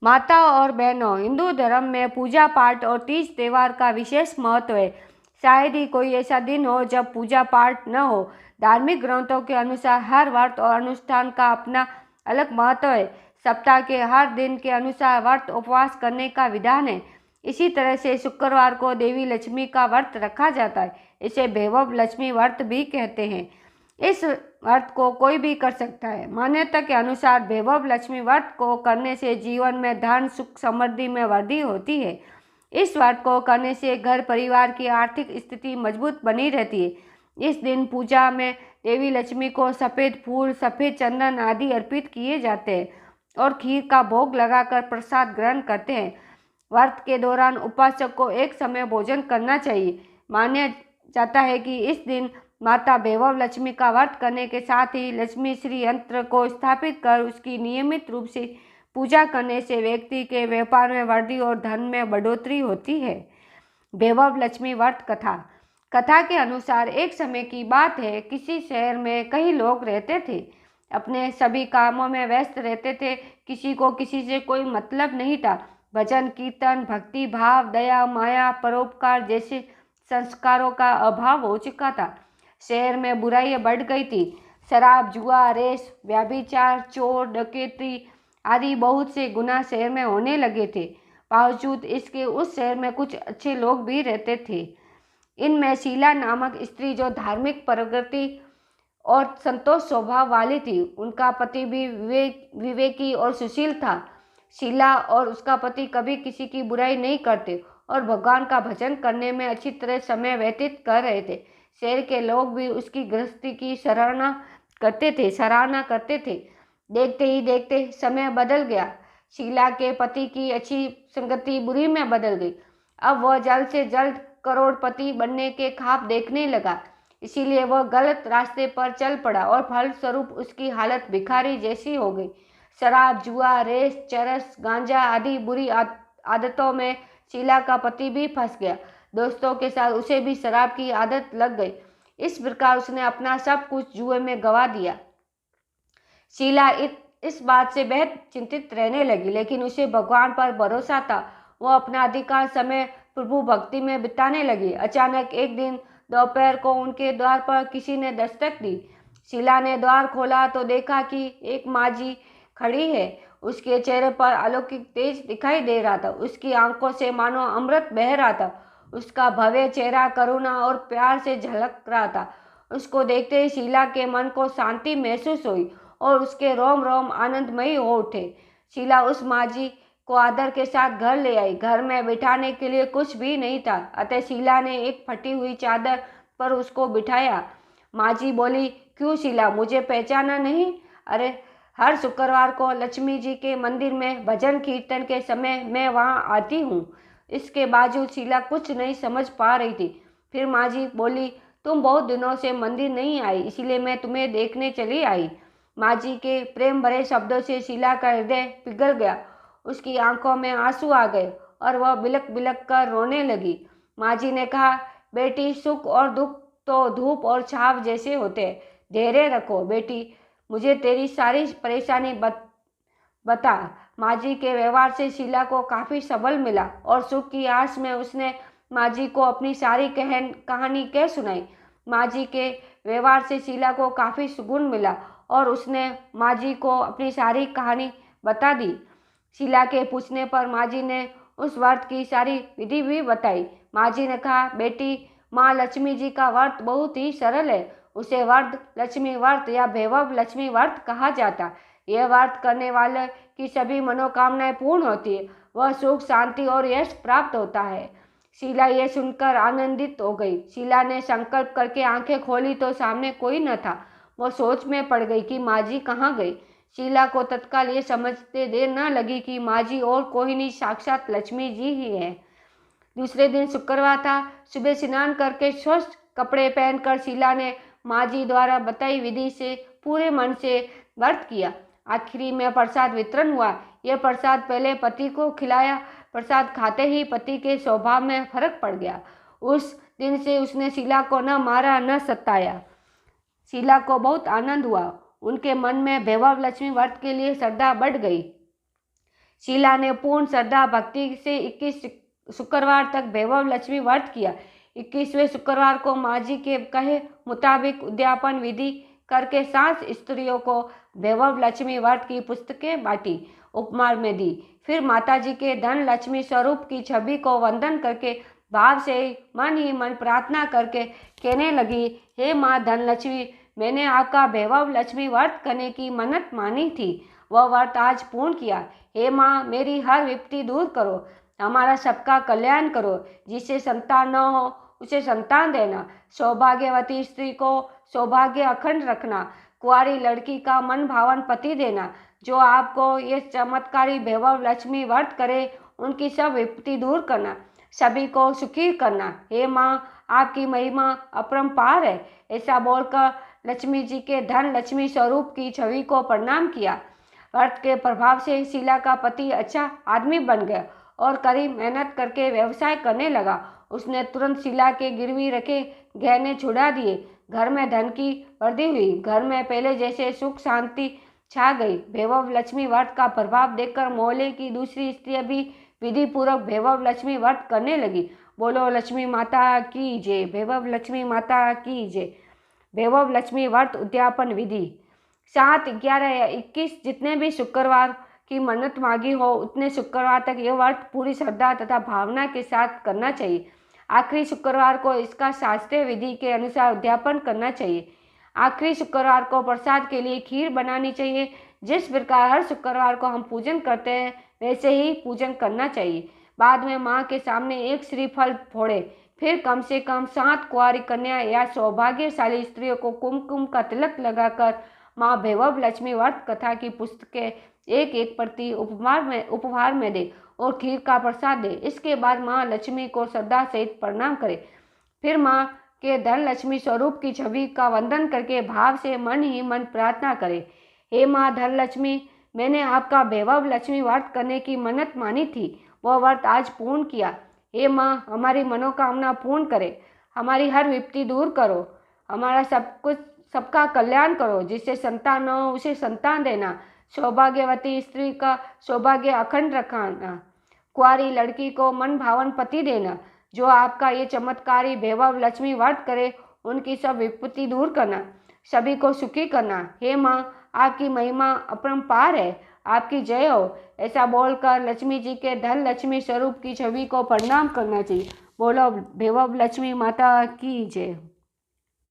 माता और बहनों, हिंदू धर्म में पूजा पाठ और तीज त्यौहार का विशेष महत्व है। शायद ही कोई ऐसा दिन हो जब पूजा पाठ न हो। धार्मिक ग्रंथों के अनुसार हर व्रत और अनुष्ठान का अपना अलग महत्व है। सप्ताह के हर दिन के अनुसार व्रत उपवास करने का विधान है। इसी तरह से शुक्रवार को देवी लक्ष्मी का व्रत रखा जाता है। इसे वैभव लक्ष्मी व्रत भी कहते हैं। इस व्रत को कोई भी कर सकता है। मान्यता के अनुसार वैभव लक्ष्मी व्रत को करने से जीवन में धन सुख समृद्धि में वृद्धि होती है। इस व्रत को करने से घर परिवार की आर्थिक स्थिति मजबूत बनी रहती है। इस दिन पूजा में देवी लक्ष्मी को सफ़ेद फूल, सफ़ेद चंदन आदि अर्पित किए जाते हैं और खीर का भोग लगाकर प्रसाद ग्रहण करते हैं। व्रत के दौरान उपासक को एक समय भोजन करना चाहिए। माना जाता है कि इस दिन माता वैभव लक्ष्मी का व्रत करने के साथ ही लक्ष्मी श्री यंत्र को स्थापित कर उसकी नियमित रूप से पूजा करने से व्यक्ति के व्यापार में वृद्धि और धन में बढ़ोतरी होती है। वैभव लक्ष्मी व्रत कथा के अनुसार एक समय की बात है, किसी शहर में कई लोग रहते थे। अपने सभी कामों में व्यस्त रहते थे। किसी को किसी से कोई मतलब नहीं था। भजन कीर्तन, भक्ति भाव, दया माया, परोपकार जैसे संस्कारों का अभाव हो चुका था। शहर में बुराइयां बढ़ गई थी। शराब, जुआ, रेस, व्यभिचार, चोर, डकैती आदि बहुत से गुनाह शहर में होने लगे थे। बावजूद इसके उस शहर में कुछ अच्छे लोग भी रहते थे। इनमें शीला नामक स्त्री जो धार्मिक प्रवृत्ति और संतोष स्वभाव वाली थी। उनका पति भी विवेकी और सुशील था। शीला और उसका पति कभी किसी की बुराई नहीं करते और भगवान का भजन करने में अच्छी तरह समय व्यतीत कर रहे थे। शहर के लोग भी उसकी गृहस्थी की सराहना करते थे। देखते ही देखते समय बदल गया। शीला के पति की अच्छी संगति बुरी में बदल गई। अब वह जल्द से जल्द करोड़पति बनने के ख्वाब देखने लगा। इसीलिए वह गलत रास्ते पर चल पड़ा और फलस्वरूप उसकी हालत भिखारी जैसी हो गई। शराब, जुआ, रेस, चरस, गांजा आदि बुरी आदतों में शीला का पति भी फंस गया। दोस्तों के साथ उसे भी शराब की आदत लग गई। इस प्रकार उसने अपना सब कुछ जुए में गंवा दिया। शीला इस बात से बेहद चिंतित रहने लगी, लेकिन उसे भगवान पर भरोसा था। वह अपना अधिकांश समय प्रभु भक्ति में बिताने लगी। अचानक एक दिन दोपहर को उनके द्वार पर किसी ने दस्तक दी। शीला ने द्वार खोला तो देखा कि एक माजी खड़ी है। उसके चेहरे पर अलौकिक तेज दिखाई दे रहा था। उसकी आंखों से मानो अमृत बह रहा था। उसका भव्य चेहरा करुणा और प्यार से झलक रहा था। उसको देखते ही शीला के मन को शांति महसूस हुई और उसके रोम रोम आनंदमयी हो उठे। शीला उस माजी को आदर के साथ घर ले आई। घर में बिठाने के लिए कुछ भी नहीं था, अतः शीला ने एक फटी हुई चादर पर उसको बिठाया। माजी बोली, क्यों शीला, मुझे पहचाना नहीं? अरे, हर शुक्रवार को लक्ष्मी जी के मंदिर में भजन कीर्तन के समय मैं वहाँ आती हूँ। इसके बावजूद शीला कुछ नहीं समझ पा रही थी। फिर माजी बोली, तुम बहुत दिनों से मंदिर नहीं आई, इसीलिए मैं तुम्हें देखने चली आई। माजी के प्रेम भरे शब्दों से शीला का हृदय पिघल गया। उसकी आंखों में आंसू आ गए और वह बिलक बिलक कर रोने लगी। माजी ने कहा, बेटी, सुख और दुख तो धूप और छाव जैसे होते हैं। धैर्य रखो बेटी, मुझे तेरी सारी परेशानी बता। माजी के व्यवहार से शीला को काफ़ी सबल मिला और सुख की आस में उसने माजी को अपनी सारी कहानी कह सुनाई। माजी के व्यवहार से शीला को काफ़ी सुकून मिला और उसने माजी को अपनी सारी कहानी बता दी। शीला के पूछने पर माजी ने उस व्रत की सारी विधि भी बताई। माजी ने कहा, बेटी, माँ लक्ष्मी जी का व्रत बहुत ही सरल है। उसे व्रत लक्ष्मी व्रत या वैभव लक्ष्मी व्रत कहा जाता। यह व्रत करने वाले की सभी मनोकामनाएं पूर्ण होती है। वह सुख, शांति और यश प्राप्त होता है। शीला ये सुनकर आनंदित हो गई। शीला ने संकल्प करके आंखें खोली तो सामने कोई न था। वो सोच में पड़ गई कि माजी कहाँ गई। शीला को तत्काल ये समझते देर न लगी कि माजी और कोई नहीं, साक्षात लक्ष्मी जी ही है। दूसरे दिन शुक्रवार था। सुबह स्नान करके स्वच्छ कपड़े पहनकर शीला ने माजी द्वारा बताई विधि से पूरे मन से व्रत किया। आखिरी में प्रसाद वितरण हुआ। यह प्रसाद पहले पति को खिलाया। प्रसाद खाते ही पति के स्वभाव में फर्क पड़ गया। उस दिन से उसने शीला को न मारा न सताया। शीला को बहुत आनंद हुआ। उनके मन में वैभव लक्ष्मी व्रत के लिए श्रद्धा बढ़ गई। शीला ने पूर्ण श्रद्धा भक्ति से 21 शुक्रवार तक वैभव लक्ष्मी व्रत किया। 21वें शुक्रवार को माँ जी के कहे मुताबिक उद्यापन विधि करके 7 स्त्रियों को वैभव लक्ष्मी व्रत की पुस्तकें बांटी, उपहार में दी। फिर माता जी के धन लक्ष्मी स्वरूप की छवि को वंदन करके भाव से मन ही मन प्रार्थना करके कहने लगी, हे माँ धन लक्ष्मी, मैंने आपका वैभव लक्ष्मी व्रत करने की मन्नत मानी थी, वह व्रत आज पूर्ण किया। हे माँ, मेरी हर विपत्ति दूर करो, हमारा सबका कल्याण करो। जिसे संतान न हो उसे संतान देना, सौभाग्यवती स्त्री को सौभाग्य अखंड रखना, कुंवारी लड़की का मन भावन पति देना। जो आपको ये चमत्कारी वैभव लक्ष्मी व्रत करे उनकी सब विपत्ति दूर करना, सभी को सुखी करना। हे माँ, आपकी महिमा अपरंपार है। ऐसा बोलकर लक्ष्मी जी के धन लक्ष्मी स्वरूप की छवि को प्रणाम किया। व्रत के प्रभाव से शीला का पति अच्छा आदमी बन गया और कड़ी मेहनत करके व्यवसाय करने लगा। उसने तुरंत शीला के गिरवी रखे गहने छुड़ा दिए। घर में धन की वृद्धि हुई। घर में पहले जैसे सुख शांति छा गई। वैभव लक्ष्मी व्रत का प्रभाव देखकर मोहल्ले की दूसरी स्त्रियां भी विधि पूर्वक वैभव लक्ष्मी व्रत करने लगी। बोलो लक्ष्मी माता की जय, वैभव लक्ष्मी माता की जय। वैभव लक्ष्मी व्रत उद्यापन विधि 7, 11 या 21 जितने भी शुक्रवार की मन्नत मांगी हो उतने शुक्रवार तक यह व्रत पूरी श्रद्धा तथा भावना के साथ करना चाहिए। आखिरी शुक्रवार को इसका शास्त्रीय विधि के अनुसार उद्यापन करना चाहिए। आखिरी शुक्रवार को प्रसाद के लिए खीर बनानी चाहिए। जिस प्रकार हर शुक्रवार को हम पूजन करते हैं वैसे ही पूजन करना चाहिए। बाद में माँ के सामने एक श्रीफल फोड़े। फिर कम से कम 7 कुंवारी कन्या या सौभाग्यशाली स्त्रियों को कुमकुम का तिलक लगाकर माँ वैभव लक्ष्मी व्रत कथा की पुस्तकें एक प्रति उपहार में दे और खीर का प्रसाद दे। इसके बाद माँ लक्ष्मी को श्रद्धा सहित प्रणाम करे। फिर माँ के धन लक्ष्मी स्वरूप की छवि का वंदन करके भाव से मन ही मन प्रार्थना करे, हे माँ धन लक्ष्मी, मैंने आपका वैभव लक्ष्मी व्रत करने की मन्नत मानी थी, वह व्रत आज पूर्ण किया। हे माँ, हमारी मनोकामना पूर्ण करे, हमारी हर विपत्ति दूर करो, हमारा सबका कल्याण करो। जिससे संतान न हो उसे संतान देना, सौभाग्यवती स्त्री का सौभाग्य अखंड रखना, कुंवारी लड़की को मन भावन पति देना। जो आपका ये चमत्कारी वैभव लक्ष्मी व्रत करे उनकी सब विपत्ति दूर करना, सभी को सुखी करना। हे माँ, आपकी महिमा अपरंपार है, आपकी जय हो। ऐसा बोलकर लक्ष्मी जी के धन लक्ष्मी स्वरूप की छवि को प्रणाम करना चाहिए। बोलो वैभव लक्ष्मी माता की जय।